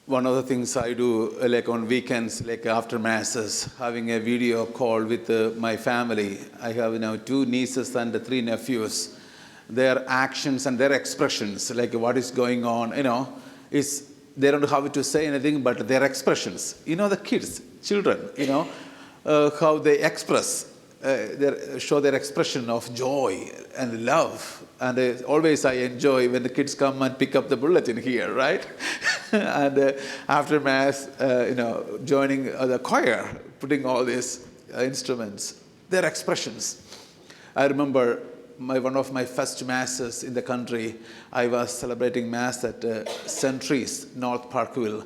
One of the things I do, like on weekends, like after masses, having a video call with my family. I have 2 nieces and 3 nephews. Their actions and their expressions, like what is going on, is they don't have to say anything, but their expressions. The kids, children, how they express, show their expression of joy and love. And always I enjoy when the kids come and pick up the bulletin here, right? And after Mass, joining the choir, putting all these instruments, their expressions. I remember one of my first Masses in the country. I was celebrating Mass at Saint Charles, North Parkville,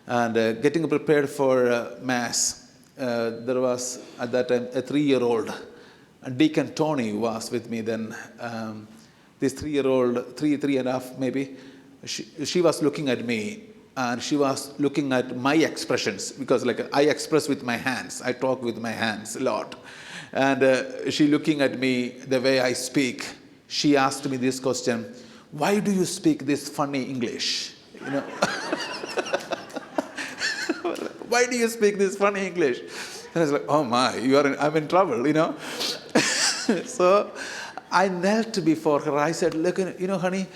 and getting prepared for Mass. There was at that time a 3-year-old. Deacon Tony was with me then. This 3-year-old, three and a half maybe, she was looking at me, and she was looking at my expressions, because like I express with my hands. I talk with my hands a lot. And she looking at me the way I speak. She asked me this question: why do you speak this funny English? Why do you speak this funny English? And I was like, oh my, I'm in trouble, So I knelt before her. I said, look, honey,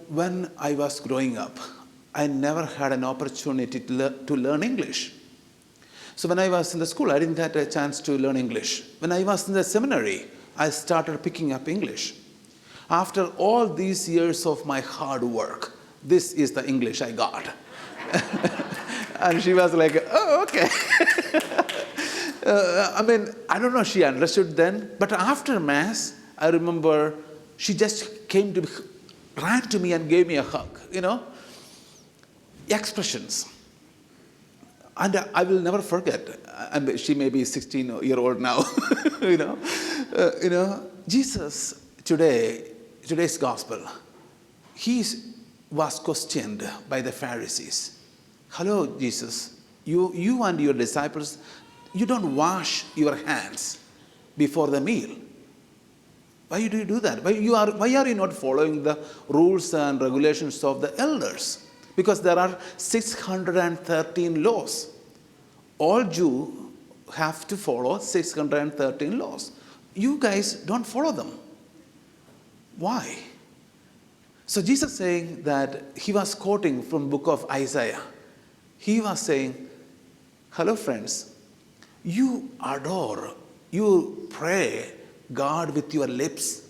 when I was growing up, I never had an opportunity to learn English. So when I was in the school, I didn't get a chance to learn English. When I was in the seminary, I started picking up English. After all these years of my hard work, this is the English I got. And she was like, oh, okay. I don't know, she understood then. But after Mass, I remember she just ran to me and gave me a hug, Expressions. And I will never forget. And she may be 16-year-old now, Jesus today's gospel, he was questioned by the Pharisees. Hello, Jesus, you and your disciples, you don't wash your hands before the meal. Why do you do that? Why are you not following the rules and regulations of the elders? Because there are 613 laws. All Jews have to follow 613 laws. You guys don't follow them. Why? So Jesus saying that, he was quoting from book of Isaiah. He was saying, hello friends, you adore, you pray God with your lips,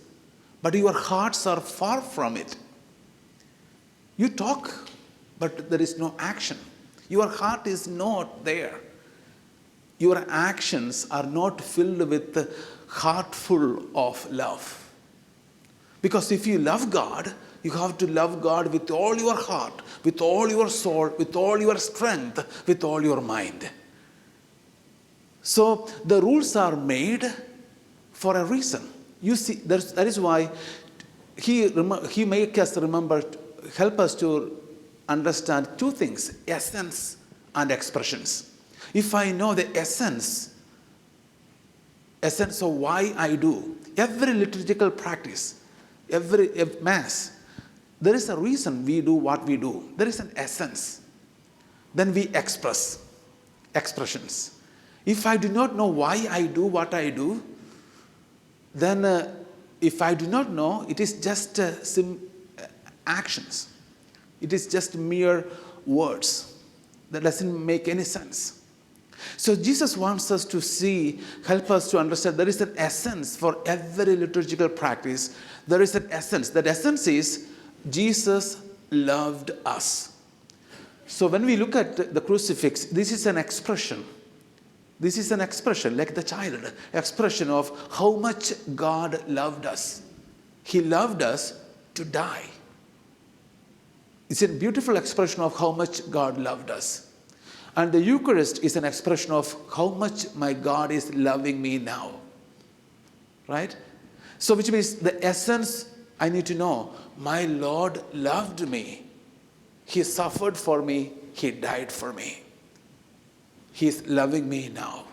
but your hearts are far from it. You talk, but there is no action. Your heart is not there. Your actions are not filled with the heart full of love. Because if you love God, you have to love God with all your heart, with all your soul, with all your strength, with all your mind. So the rules are made for a reason. You see, that is why he make us remember, help us to understand 2 things: essence and expressions. If I know the essence of why I do every liturgical practice, every Mass, there is a reason we do what we do. There is an essence. Then we expressions. If I do not know why I do what I do, then if I do not know, it is just actions. It is just mere words. That doesn't make any sense. So Jesus wants us to help us to understand there is an essence for every liturgical practice. There is an essence. That essence is Jesus loved us. So when we look at the crucifix, this is an expression. This is an expression, like the child, expression of how much God loved us. He loved us to die. It's a beautiful expression of how much God loved us. And the Eucharist is an expression of how much my God is loving me now. Right? So which means the essence, I need to know, my Lord loved me. He suffered for me. He died for me. He's loving me now.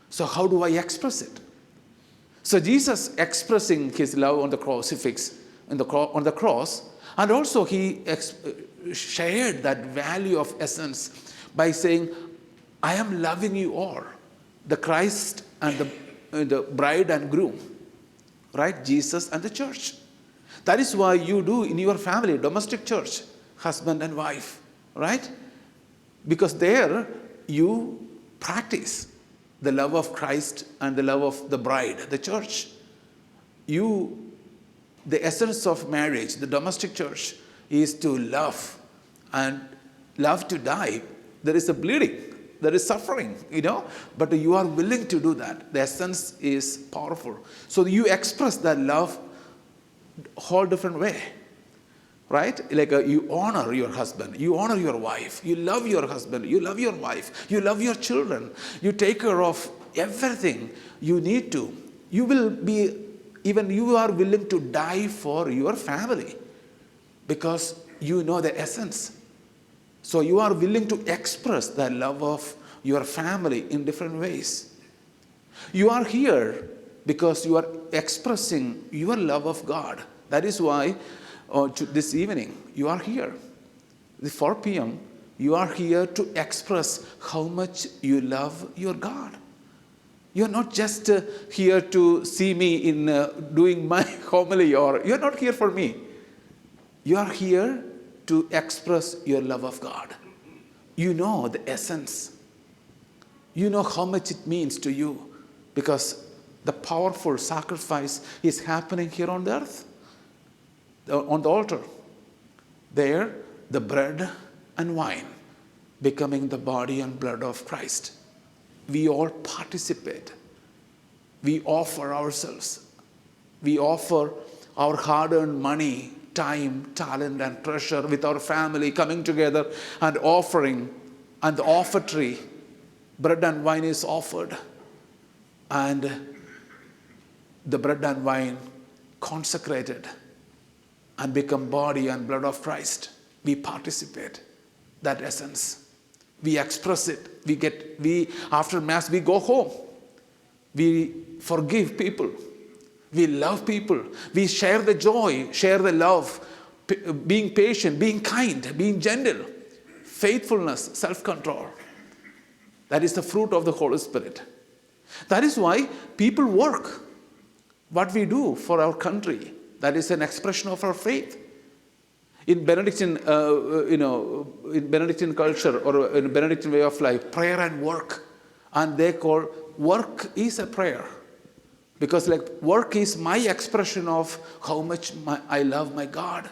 So how do I express it? So Jesus expressing his love on the crucifix, on the cross, and also he shared that value of essence by saying, I am loving you all, the Christ and the bride and groom, right? Jesus and the church. That is why you do in your family, domestic church, husband and wife, right? Because there you practice the love of Christ and the love of the bride, the church. The essence of marriage, the domestic church, is to love and love to die. There is a bleeding, there is suffering, but you are willing to do that. The essence is powerful. So you express that love a whole different way, right? Like you honor your husband, you honor your wife, you love your husband, you love your wife, you love your children, you take care of everything you need to. You are willing to die for your family because you know the essence. So you are willing to express the love of your family in different ways. You are here because you are expressing your love of God. That is why this evening you are here. At 4 p.m., you are here to express how much you love your God. You are not just here to see me in doing my homily, or you are not here for me. You are here to express your love of God. You know the essence. You know how much it means to you because the powerful sacrifice is happening here on the earth, on the altar. There, the bread and wine becoming the body and blood of Christ. We all participate. We offer ourselves. We offer our hard-earned money, time, talent, and treasure with our family, coming together and offering. And the offertory, bread and wine is offered. And the bread and wine consecrated and become body and blood of Christ. We participate that essence. We express it. After Mass, we go home. We forgive people. We love people. We share the joy, share the love, being patient, being kind, being gentle, faithfulness, self-control. That is the fruit of the Holy Spirit. That is why people work. What we do for our country, that is an expression of our faith. In Benedictine, in Benedictine culture or in Benedictine way of life, prayer and work, and they call work is a prayer, because work is my expression of how much I love my God.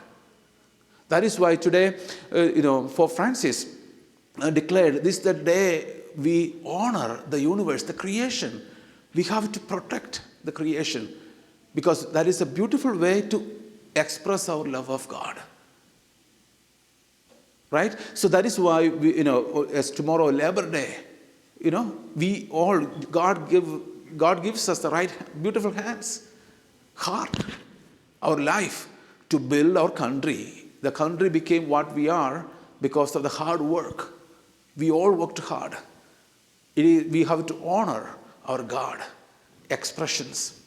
That is why today, Pope Francis declared this the day we honor the universe, the creation. We have to protect the creation because that is a beautiful way to express our love of God. Right? So that is why as tomorrow Labor Day, we all God gives us the right beautiful hands, heart, our life to build our country. The country became what we are because of the hard work. We all worked hard. We have to honor our God expressions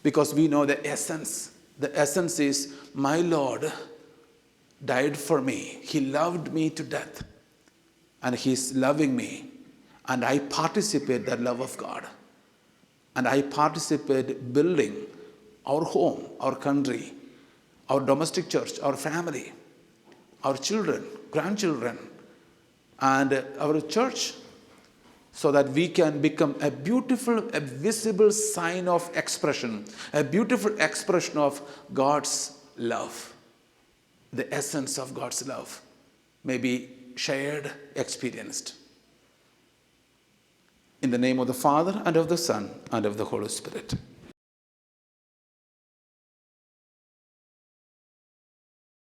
because we know the essence. The essence is my Lord died for me. He loved me to death. And He's loving me. And I participate in that love of God. And I participate building our home, our country, our domestic church, our family, our children, grandchildren, and our church, so that we can become a beautiful, a visible sign of expression, a beautiful expression of God's love. The essence of God's love may be shared, experienced. In the name of the Father, and of the Son, and of the Holy Spirit.